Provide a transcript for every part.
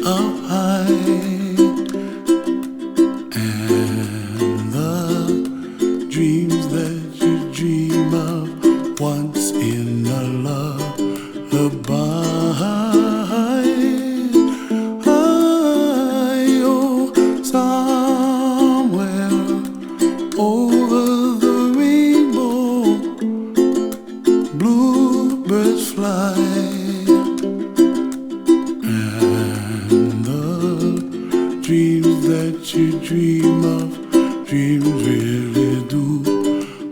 up high, and the dreams that you dream of once in a lullaby. Oh, somewhere over the rainbow, bluebirds fly. Dreams that you dream of, dreams really do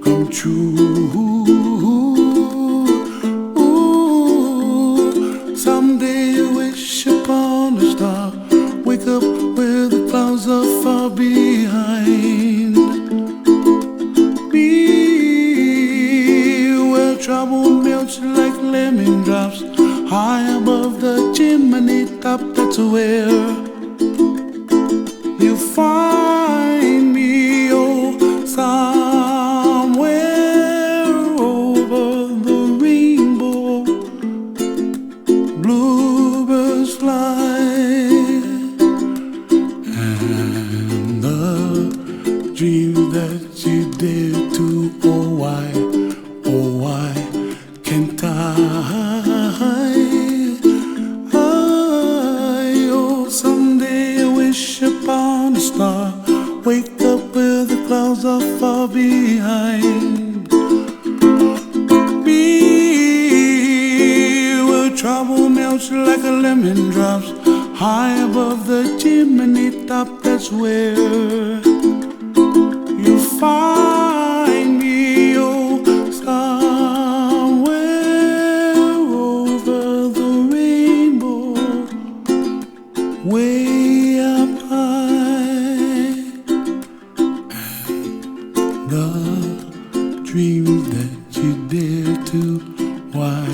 come true. Ooh, someday you wish upon a star, wake up where the clouds are far behind. Be where trouble melts like lemon drops, high above the chimney top. That's where you find me, oh, somewhere over the rainbow, bluebirds fly, and the dreams that you dare to, oh why can't I? Upon a star, wake up where the clouds are far behind. Be where trouble melts like a lemon drops, high above the chimney top. That's where you find me, oh, somewhere over the rainbow, way up high, and the dreams that you dare to, why,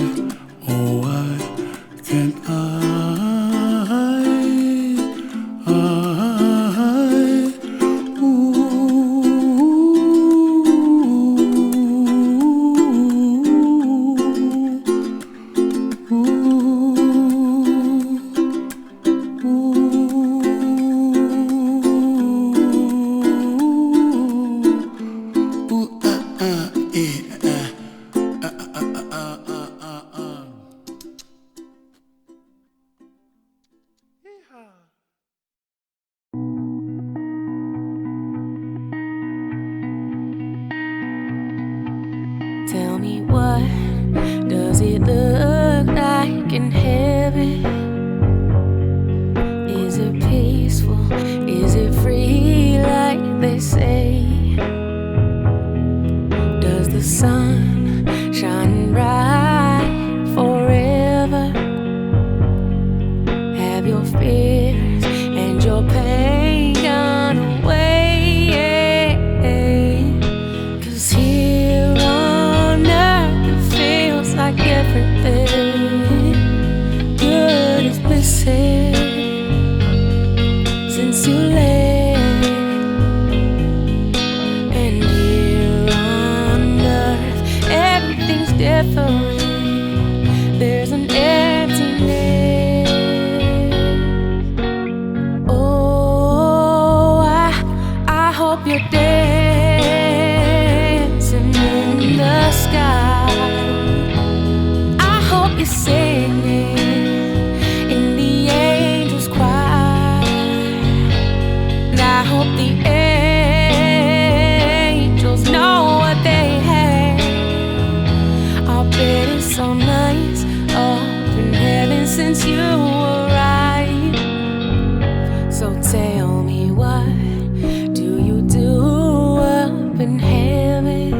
oh why can't I? Tell me, what does it look like in heaven? Is it peaceful? Is it free like they say? Does the sun shine bright forever? Have your fears and your pain gone away? 'Cause here on earth it feels like everything good is missing since you left. And here on earth everything's different. There's an emptiness. Oh, I hope you're dancing in the sky. I hope you're singing in the angels' choir. And I hope the angels know what they have. I'll bet it's so nice up in heaven since you arrived. So tell me, what do you do up in heaven?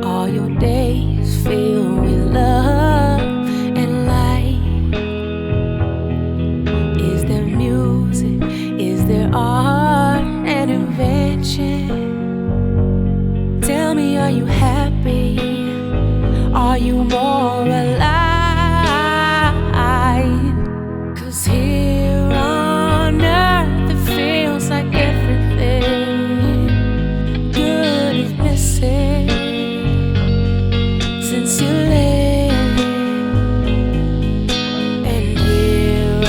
All your days filled with love and light. Is there music? Is there art and invention? Tell me, are you happy? Are you more alive? 'Cause here on earth it feels like everything good is missing since you left. And here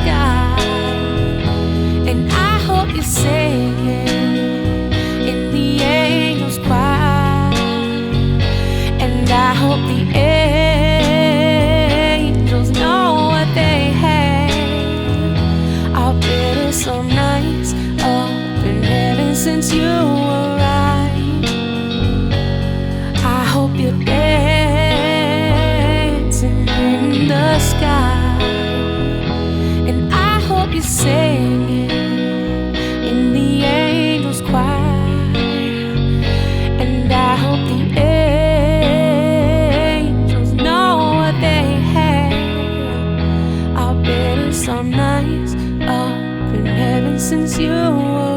sky. And I hope you're singing in the angels' choir. And I hope the angels know what they have. I've been so nice up in heaven since you arrived. I hope you're dancing in the sky. And I hope you're singing in the angels' choir. And I hope the angels know what they have. I've been some nights up in heaven since you were